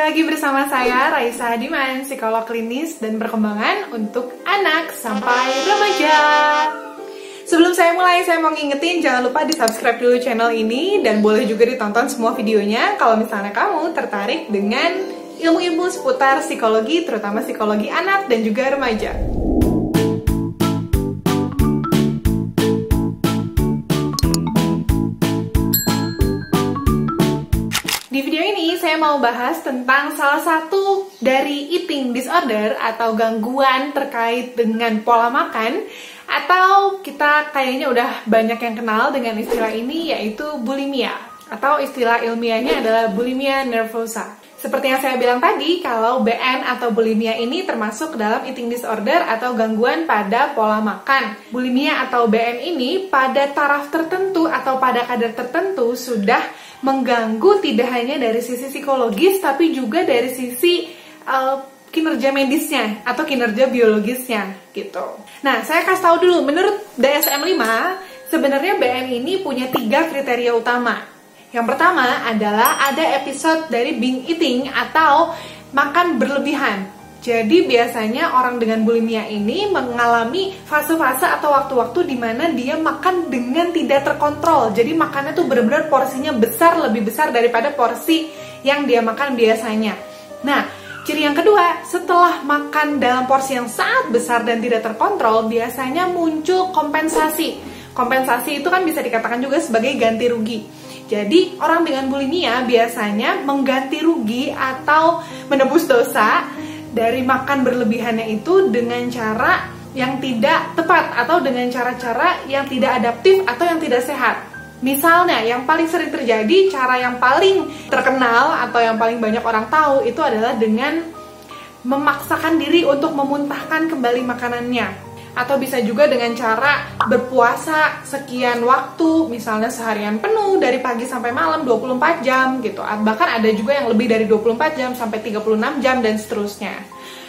lagi bersama saya Raisa Hadiman, psikolog klinis dan perkembangan untuk anak sampai remaja. Sebelum saya mulai, saya mau ngingetin jangan lupa di subscribe dulu channel ini dan boleh juga ditonton semua videonya kalau misalnya kamu tertarik dengan ilmu-ilmu seputar psikologi, terutama psikologi anak dan juga remaja. Di video ini saya mau bahas tentang salah satu dari eating disorder atau gangguan terkait dengan pola makan, atau kita kayaknya udah banyak yang kenal dengan istilah ini, yaitu bulimia, atau istilah ilmiahnya adalah bulimia nervosa. Seperti yang saya bilang tadi, kalau BN atau bulimia ini termasuk dalam eating disorder atau gangguan pada pola makan. Bulimia atau BN ini pada taraf tertentu atau pada kadar tertentu sudah mengganggu tidak hanya dari sisi psikologis, tapi juga dari sisi kinerja medisnya atau kinerja biologisnya gitu. Nah, saya kasih tahu dulu, menurut DSM-5, sebenarnya BN ini punya 3 kriteria utama. Yang pertama adalah ada episode dari binge eating atau makan berlebihan. Jadi biasanya orang dengan bulimia ini mengalami fase-fase atau waktu-waktu di mana dia makan dengan tidak terkontrol. Jadi makannya tuh benar-benar porsinya besar, lebih besar daripada porsi yang dia makan biasanya. Nah, ciri yang kedua, setelah makan dalam porsi yang sangat besar dan tidak terkontrol, biasanya muncul kompensasi. Kompensasi itu kan bisa dikatakan juga sebagai ganti rugi. Jadi orang dengan bulimia biasanya mengganti rugi atau menebus dosa dari makan berlebihannya itu dengan cara yang tidak tepat atau dengan cara-cara yang tidak adaptif atau yang tidak sehat. Misalnya, yang paling sering terjadi, cara yang paling terkenal atau yang paling banyak orang tahu itu adalah dengan memaksakan diri untuk memuntahkan kembali makanannya. Atau bisa juga dengan cara berpuasa sekian waktu, misalnya seharian penuh dari pagi sampai malam 24 jam gitu. Bahkan ada juga yang lebih dari 24 jam sampai 36 jam dan seterusnya.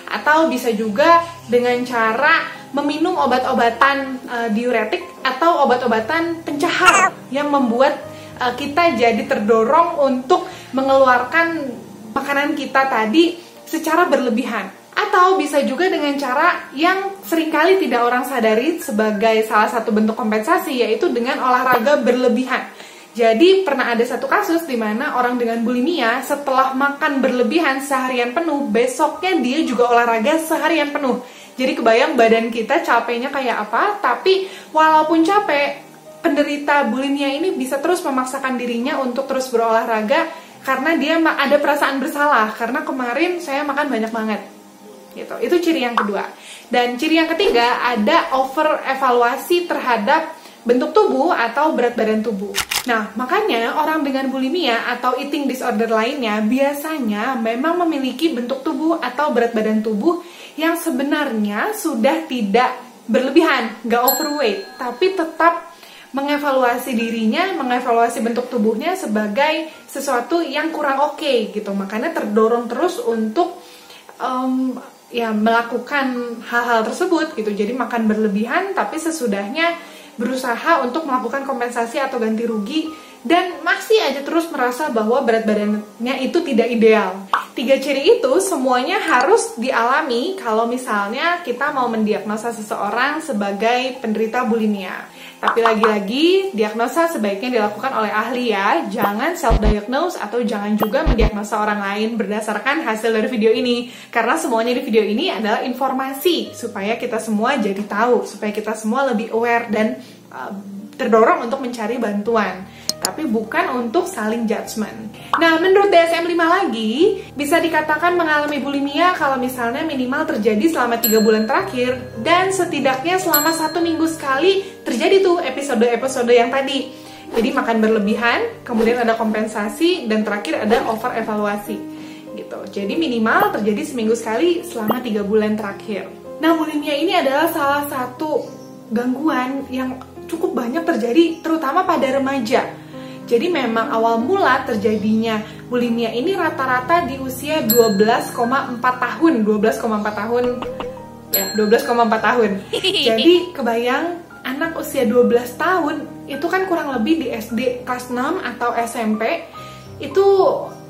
Atau bisa juga dengan cara meminum obat-obatan diuretik atau obat-obatan pencahar yang membuat kita jadi terdorong untuk mengeluarkan makanan kita tadi secara berlebihan. Atau bisa juga dengan cara yang seringkali tidak orang sadari sebagai salah satu bentuk kompensasi, yaitu dengan olahraga berlebihan. Jadi pernah ada satu kasus di mana orang dengan bulimia setelah makan berlebihan seharian penuh, besoknya dia juga olahraga seharian penuh. Jadi kebayang badan kita capeknya kayak apa, tapi walaupun capek, penderita bulimia ini bisa terus memaksakan dirinya untuk terus berolahraga karena dia ada perasaan bersalah, karena kemarin saya makan banyak banget. Gitu. Itu ciri yang kedua. Dan ciri yang ketiga, ada over evaluasi terhadap bentuk tubuh atau berat badan tubuh. Nah, makanya orang dengan bulimia atau eating disorder lainnya biasanya memang memiliki bentuk tubuh atau berat badan tubuh yang sebenarnya sudah tidak berlebihan, nggak overweight, tapi tetap mengevaluasi dirinya, mengevaluasi bentuk tubuhnya sebagai sesuatu yang kurang oke gitu. Makanya terdorong terus untuk melakukan hal-hal tersebut gitu. Jadi makan berlebihan tapi sesudahnya berusaha untuk melakukan kompensasi atau ganti rugi dan masih aja terus merasa bahwa berat badannya itu tidak ideal. 3 ciri itu semuanya harus dialami kalau misalnya kita mau mendiagnosa seseorang sebagai penderita bulimia. Tapi lagi-lagi, diagnosa sebaiknya dilakukan oleh ahli ya. Jangan self-diagnose atau jangan juga mendiagnosa orang lain berdasarkan hasil dari video ini. Karena semuanya di video ini adalah informasi supaya kita semua jadi tahu, supaya kita semua lebih aware dan terdorong untuk mencari bantuan. Tapi bukan untuk saling judgment. Nah, menurut DSM-5 lagi, bisa dikatakan mengalami bulimia kalau misalnya minimal terjadi selama 3 bulan terakhir dan setidaknya selama 1 minggu sekali terjadi tuh episode-episode yang tadi. Jadi makan berlebihan, kemudian ada kompensasi, dan terakhir ada over evaluasi gitu. Jadi minimal terjadi seminggu sekali selama 3 bulan terakhir. Nah, bulimia ini adalah salah satu gangguan yang cukup banyak terjadi terutama pada remaja. Jadi memang awal mula terjadinya bulimia ini rata-rata di usia 12,4 tahun. 12,4 tahun. Ya, 12,4 tahun. Jadi kebayang anak usia 12 tahun itu kan kurang lebih di SD kelas 6 atau SMP itu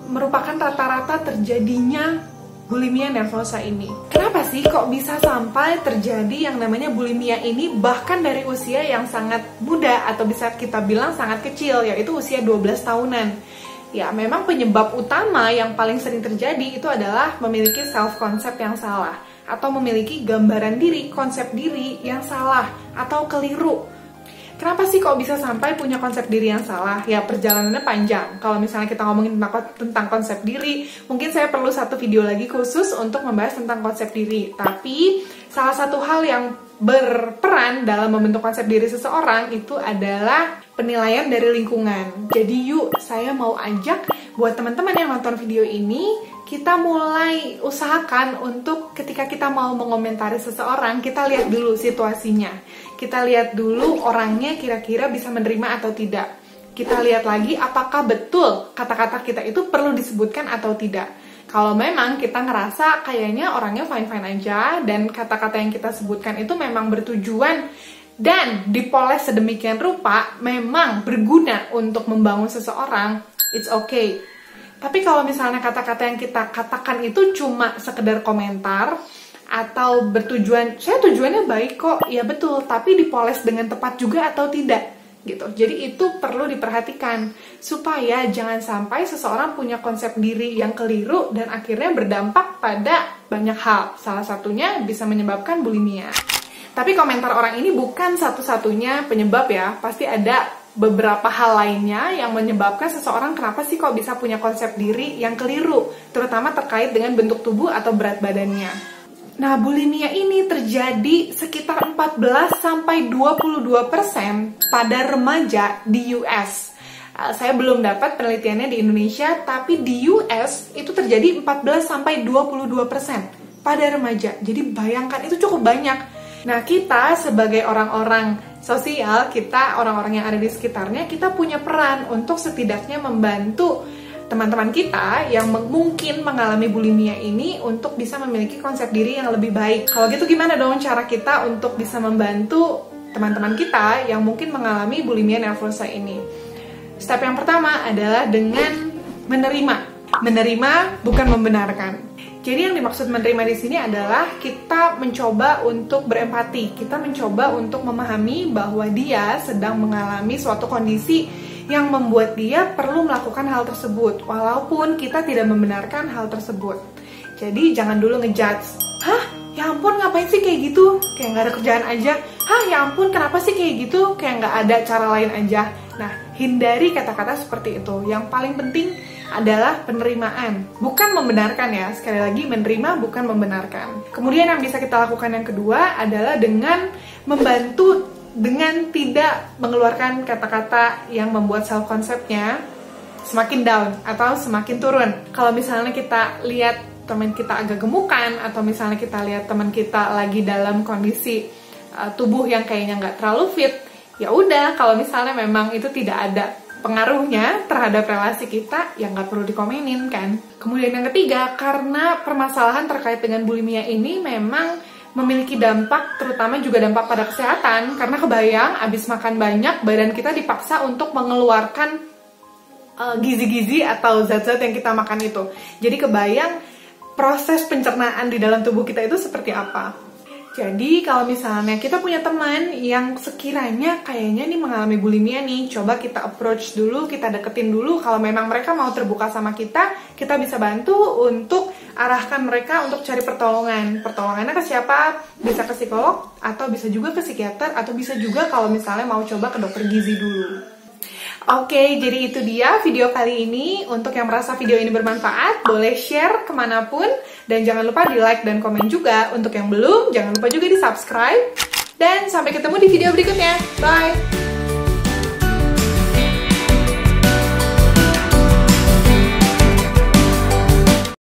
merupakan rata-rata terjadinya bulimia nervosa ini. Kenapa sih kok bisa sampai terjadi yang namanya bulimia ini bahkan dari usia yang sangat muda atau bisa kita bilang sangat kecil, yaitu usia 12 tahunan? Ya, memang penyebab utama yang paling sering terjadi itu adalah memiliki self-concept yang salah atau memiliki gambaran diri, konsep diri yang salah atau keliru. Kenapa sih kok bisa sampai punya konsep diri yang salah? Ya, perjalanannya panjang. Kalau misalnya kita ngomongin tentang konsep diri, mungkin saya perlu satu video lagi khusus untuk membahas tentang konsep diri. Tapi, salah satu hal yang berperan dalam membentuk konsep diri seseorang itu adalah penilaian dari lingkungan. Jadi yuk, saya mau ajak buat teman-teman yang nonton video ini, kita mulai usahakan untuk ketika kita mau mengomentari seseorang, kita lihat dulu situasinya. Kita lihat dulu orangnya kira-kira bisa menerima atau tidak. Kita lihat lagi apakah betul kata-kata kita itu perlu disebutkan atau tidak. Kalau memang kita ngerasa kayaknya orangnya fine-fine aja dan kata-kata yang kita sebutkan itu memang bertujuan dan dipoles sedemikian rupa memang berguna untuk membangun seseorang, it's okay. Tapi kalau misalnya kata-kata yang kita katakan itu cuma sekedar komentar atau bertujuan, saya tujuannya baik kok, ya betul, tapi dipoles dengan tepat juga atau tidak gitu. Jadi itu perlu diperhatikan supaya jangan sampai seseorang punya konsep diri yang keliru dan akhirnya berdampak pada banyak hal. Salah satunya bisa menyebabkan bulimia. Tapi komentar orang ini bukan satu-satunya penyebab ya. Pasti ada beberapa hal lainnya yang menyebabkan seseorang kenapa sih kok bisa punya konsep diri yang keliru, terutama terkait dengan bentuk tubuh atau berat badannya. Nah, bulimia ini terjadi sekitar 14-22% pada remaja di US. Saya belum dapat penelitiannya di Indonesia, tapi di US itu terjadi 14-22% pada remaja. Jadi bayangkan, itu cukup banyak. Nah, kita sebagai orang-orang sosial, kita orang-orang yang ada di sekitarnya, kita punya peran untuk setidaknya membantu teman-teman kita yang mungkin mengalami bulimia ini untuk bisa memiliki konsep diri yang lebih baik. Kalau gitu gimana dong cara kita untuk bisa membantu teman-teman kita yang mungkin mengalami bulimia nervosa ini? Step yang pertama adalah dengan menerima. Menerima bukan membenarkan. Jadi yang dimaksud menerima di sini adalah kita mencoba untuk berempati. Kita mencoba untuk memahami bahwa dia sedang mengalami suatu kondisi yang membuat dia perlu melakukan hal tersebut, walaupun kita tidak membenarkan hal tersebut. Jadi jangan dulu ngejudge. Hah? Ya ampun, ngapain sih kayak gitu? Kayak nggak ada kerjaan aja. Hah? Ya ampun, kenapa sih kayak gitu? Kayak nggak ada cara lain aja. Nah, hindari kata-kata seperti itu. Yang paling penting adalah penerimaan, bukan membenarkan ya. Sekali lagi, menerima bukan membenarkan. Kemudian yang bisa kita lakukan yang kedua adalah dengan membantu dengan tidak mengeluarkan kata-kata yang membuat self-concept-nya semakin down atau semakin turun. Kalau misalnya kita lihat teman kita agak gemukan, atau misalnya kita lihat teman kita lagi dalam kondisi tubuh yang kayaknya nggak terlalu fit, ya udah, kalau misalnya memang itu tidak ada pengaruhnya terhadap relasi kita, ya nggak perlu dikomenin kan. Kemudian yang ketiga, karena permasalahan terkait dengan bulimia ini memang memiliki dampak, terutama juga dampak pada kesehatan, karena kebayang abis makan banyak, badan kita dipaksa untuk mengeluarkan gizi-gizi atau zat-zat yang kita makan itu. Jadi kebayang proses pencernaan di dalam tubuh kita itu seperti apa. Jadi kalau misalnya kita punya teman yang sekiranya kayaknya nih mengalami bulimia nih, coba kita approach dulu, kita deketin dulu. Kalau memang mereka mau terbuka sama kita bisa bantu untuk arahkan mereka untuk cari pertolongan. Pertolongannya ke siapa? Bisa ke psikolog, atau bisa juga ke psikiater, atau bisa juga kalau misalnya mau coba ke dokter gizi dulu. Oke, jadi itu dia video kali ini. Untuk yang merasa video ini bermanfaat, boleh share kemanapun. Dan jangan lupa di like dan komen juga. Untuk yang belum, jangan lupa juga di subscribe. Dan sampai ketemu di video berikutnya. Bye!